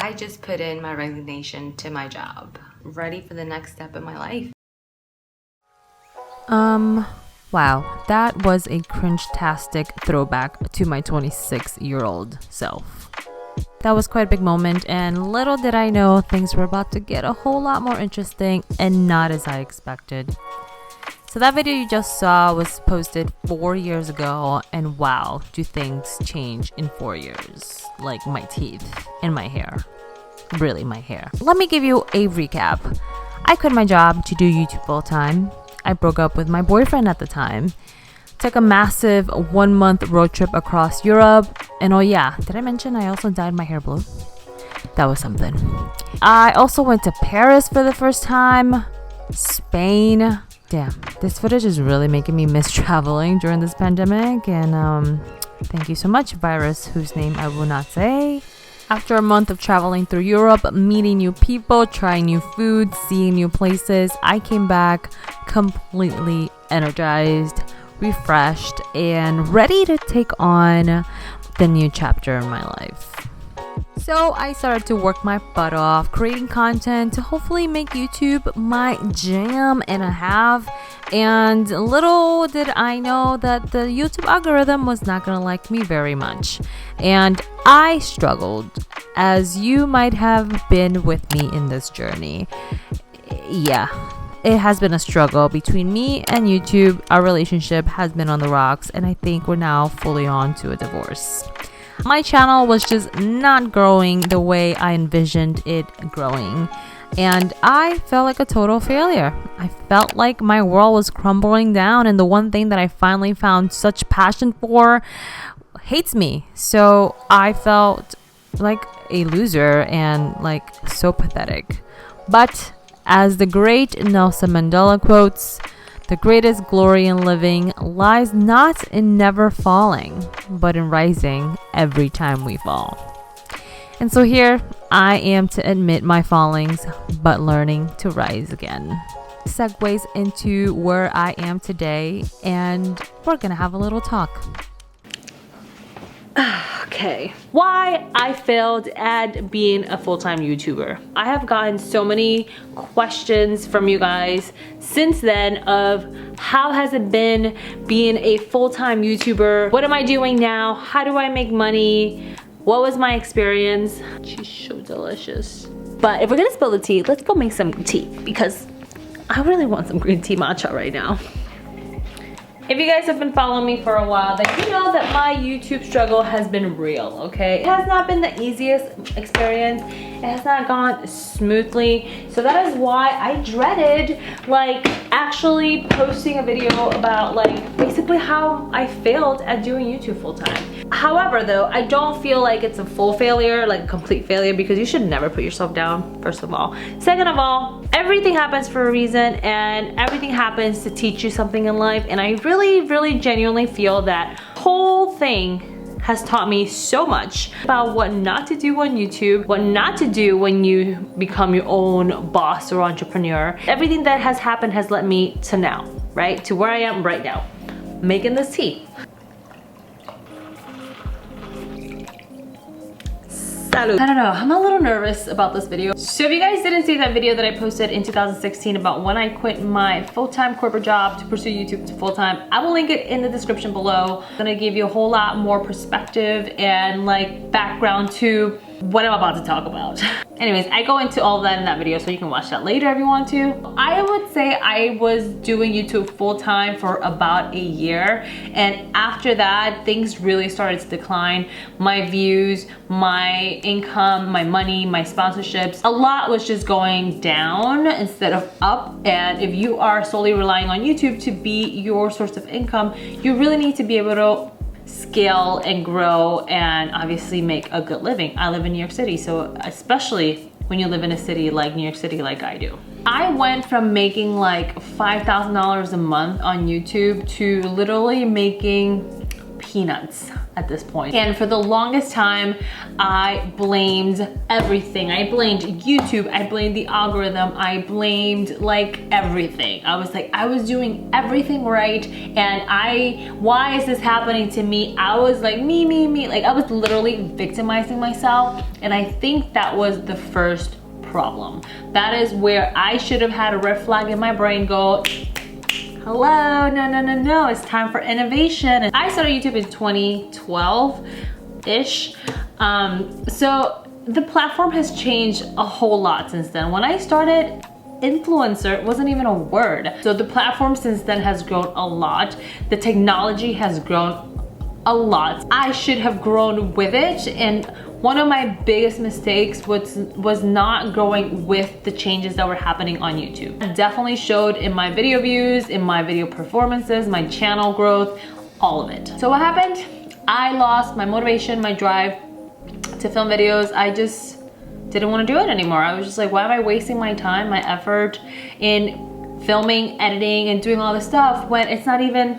I just put in my resignation to my job. Ready for the next step in my life. Wow, that was a cringe-tastic throwback to my 26-year-old self. That was quite a big moment, and little did I know things were about to get a whole lot more interesting and not as I expected. So that video you just saw was posted 4 years ago, and wow, do things change in 4 years. Like my teeth and my hair. Really, my hair. Let me give you a recap. I quit my job to do YouTube full time. I broke up with my boyfriend at the time. Took a massive 1-month road trip across Europe. And oh yeah, did I mention I also dyed my hair blue? That was something. I also went to Paris for the first time. Spain. Damn, this footage is really making me miss traveling during this pandemic. And thank you so much, virus, whose name I will not say. After a month of traveling through Europe, meeting new people, trying new food, seeing new places, I came back completely energized, refreshed, and ready to take on the new chapter in my life. So I started to work my butt off, creating content to hopefully make YouTube my jam and a half. And little did I know that the YouTube algorithm was not going to like me very much. And I struggled, as you might have been with me in this journey. Yeah, it has been a struggle between me and YouTube. Our relationship has been on the rocks, and I think we're now fully on to a divorce. My channel was just not growing the way I envisioned it growing, and I felt like a total failure. I felt like my world was crumbling down, and the one thing that I finally found such passion for hates me. So I felt like a loser and like so pathetic. But as the great Nelson Mandela quotes, "The greatest glory in living lies not in never falling, but in rising every time we fall." And so here I am to admit my fallings, but learning to rise again. Segues into where I am today, and we're gonna have a little talk. Okay, why I failed at being a full-time YouTuber. I have gotten so many questions from you guys since then of how has it been being a full-time YouTuber? What am I doing now? How do I make money? What was my experience? She's so delicious. But if we're gonna spill the tea, let's go make some tea because I really want some green tea matcha right now. If you guys have been following me for a while, then you know that my YouTube struggle has been real, okay? It has not been the easiest experience. It has not gone smoothly. So that is why I dreaded like actually posting a video about like basically how I failed at doing YouTube full time. However though, I don't feel like it's a full failure, like a complete failure, because you should never put yourself down, first of all. Second of all, everything happens for a reason, and everything happens to teach you something in life. And I really genuinely feel that whole thing has taught me so much about what not to do on YouTube, what not to do when you become your own boss or entrepreneur. Everything that has happened has led me to now, right? To where I am right now, making this tea. Salud. I don't know, I'm a little nervous about this video. So if you guys didn't see that video that I posted in 2016 about when I quit my full-time corporate job to pursue YouTube full-time, I will link it in the description below. I'm gonna give you a whole lot more perspective and like background to what I'm about to talk about. Anyways, I go into all of that in that video, so you can watch that later if you want to. I would say I was doing YouTube full-time for about a year, and after that things really started to decline. My views, my income, my money, my sponsorships, a lot was just going down instead of up. And if you are solely relying on YouTube to be your source of income, you really need to be able to scale and grow and obviously make a good living. I live in New York City, so especially when you live in a city like New York City like I do. I went from making like $5,000 a month on YouTube to literally making peanuts at this point. And for the longest time, I blamed everything. I blamed YouTube, I blamed the algorithm, I blamed like everything. I was like, I was doing everything right, and why is this happening to me? I was like, me. Like I was literally victimizing myself, and I think that was the first problem. That is where I should have had a red flag in my brain go, hello, no, it's time for innovation. And I started YouTube in 2012-ish. So the platform has changed a whole lot since then. When I started, influencer wasn't even a word. So the platform since then has grown a lot. The technology has grown a lot. I should have grown with it, and one of my biggest mistakes was not growing with the changes that were happening on YouTube. It definitely showed in my video views, in my video performances, my channel growth, all of it. So what happened? I lost my motivation, my drive to film videos. I just didn't want to do it anymore. I was just like, why am I wasting my time, my effort in filming, editing, and doing all this stuff when it's not even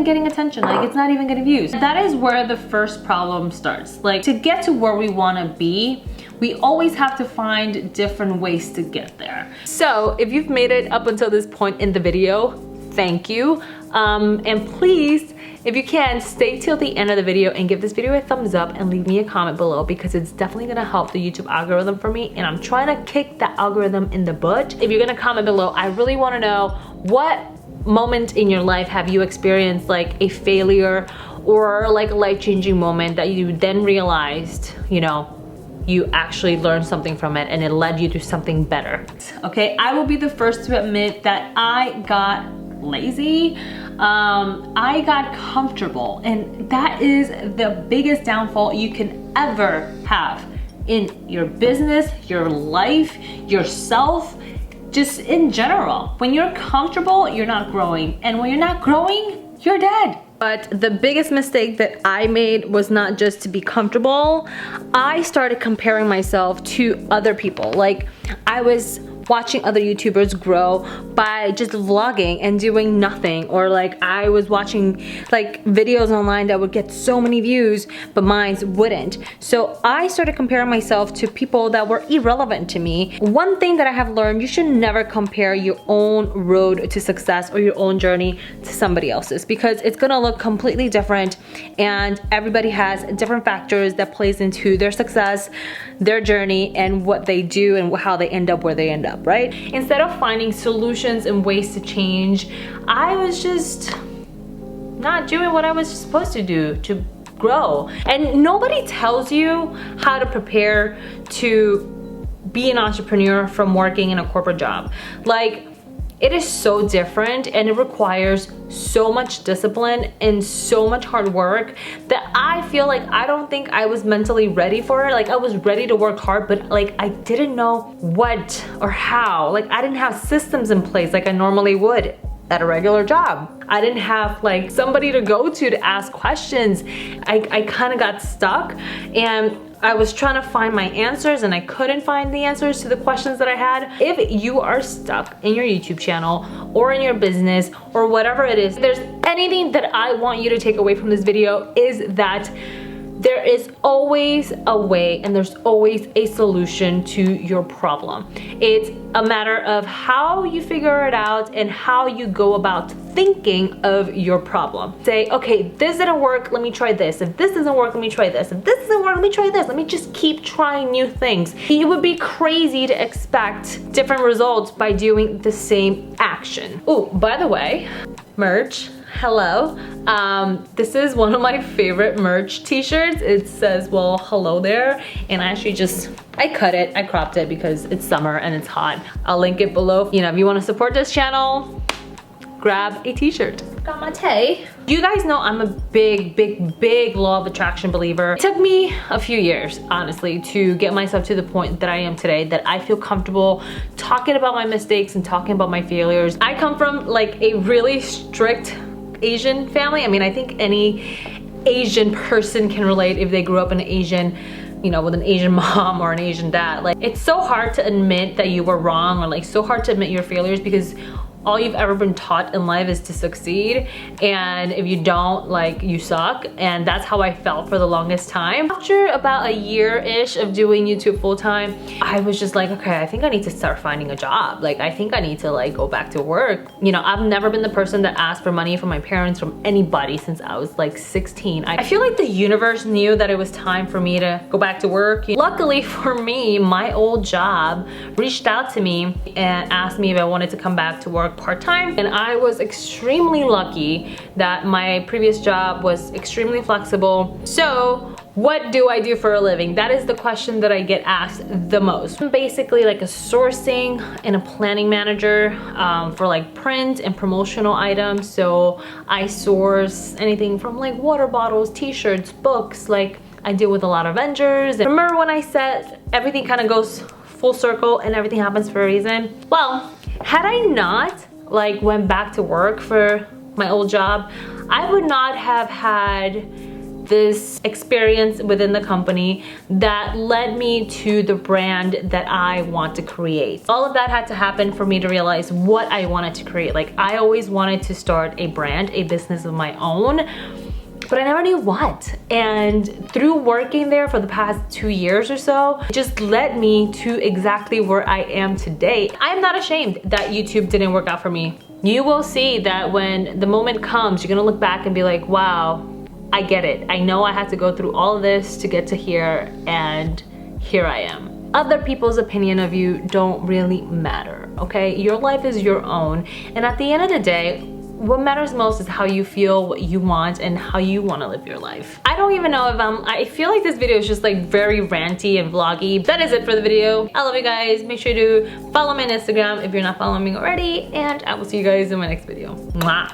getting attention, like it's not even getting views. That is where the first problem starts. Like, to get to where we want to be, we always have to find different ways to get there. So if you've made it up until this point in the video, thank you. And please, if you can, stay till the end of the video and give this video a thumbs up and leave me a comment below, because it's definitely gonna help the YouTube algorithm for me, and I'm trying to kick that algorithm in the butt. If you're gonna comment below, I really wanna know what moment in your life have you experienced like a failure or like a life-changing moment that you then realized, you know, you actually learned something from it and it led you to something better. Okay, I will be the first to admit that I got lazy. I got comfortable, and that is the biggest downfall you can ever have in your business, your life, yourself, just in general. When you're comfortable, you're not growing. And when you're not growing, you're dead. But the biggest mistake that I made was not just to be comfortable. I started comparing myself to other people. Like, I was watching other YouTubers grow by just vlogging and doing nothing, or like I was watching like videos online that would get so many views but mine wouldn't. So I started comparing myself to people that were irrelevant to me. One thing that I have learned, you should never compare your own road to success or your own journey to somebody else's, because it's gonna look completely different, and everybody has different factors that plays into their success, their journey, and what they do and how they end up where they end up, right? Instead of finding solutions and ways to change, I was just not doing what I was supposed to do to grow. And nobody tells you how to prepare to be an entrepreneur from working in a corporate job. Like, it is so different, and it requires so much discipline and so much hard work that I feel like I don't think I was mentally ready for it. Like, I was ready to work hard, but like I didn't know what or how. Like, I didn't have systems in place like I normally would at a regular job. I didn't have like somebody to go to ask questions. I kind of got stuck, and I was trying to find my answers, and I couldn't find the answers to the questions that I had. If you are stuck in your YouTube channel or in your business or whatever it is, there's anything that I want you to take away from this video is that there is always a way, and there's always a solution to your problem. It's a matter of how you figure it out and how you go about thinking of your problem. Say, okay, this didn't work, let me try this. If this doesn't work, let me try this. If this doesn't work, let me try this. Let me just keep trying new things. It would be crazy to expect different results by doing the same action. Oh, by the way, merch. Hello. This is one of my favorite merch t-shirts. It says, well, hello there. And I actually I cut it, I cropped it because it's summer and it's hot. I'll link it below. You know, if you want to support this channel, grab a t-shirt. Got my tay. You guys know I'm a big law of attraction believer. It took me a few years, honestly, to get myself to the point that I am today, that I feel comfortable talking about my mistakes and talking about my failures. I come from like a really strict Asian family. I mean, I think any Asian person can relate if they grew up in an Asian, you know, with an Asian mom or an Asian dad. Like, it's so hard to admit that you were wrong, or like so hard to admit your failures, because all you've ever been taught in life is to succeed, and if you don't, like, you suck. And that's how I felt for the longest time. After about a year-ish of doing YouTube full-time, I was just like, okay, I think I need to start finding a job. Like, I think I need to like go back to work. You know, I've never been the person that asked for money from my parents, from anybody, since I was like 16. I feel like the universe knew that it was time for me to go back to work. Luckily for me, my old job reached out to me and asked me if I wanted to come back to work part-time, and I was extremely lucky that my previous job was extremely flexible. So what do I do for a living? That is the question that I get asked the most. I'm basically like a sourcing and a planning manager for like print and promotional items. So I source anything from like water bottles, t-shirts, books. Like, I deal with a lot of vendors. And remember when I said everything kind of goes full circle and everything happens for a reason? Well, had I not like went back to work for my old job, I would not have had this experience within the company that led me to the brand that I want to create. All of that had to happen for me to realize what I wanted to create. Like, I always wanted to start a brand, a business of my own, but I never knew what. And through working there for the past 2 years or so, it just led me to exactly where I am today. I'm not ashamed that YouTube didn't work out for me. You will see that when the moment comes, you're gonna look back and be like, wow, I get it. I know I had to go through all of this to get to here, and here I am. Other people's opinion of you don't really matter, okay? Your life is your own, and at the end of the day, what matters most is how you feel, what you want, and how you want to live your life. I don't even know if I feel like this video is just like very ranty and vloggy. That is it for the video. I love you guys. Make sure to follow me on Instagram if you're not following me already, and I will see you guys in my next video. Mwah.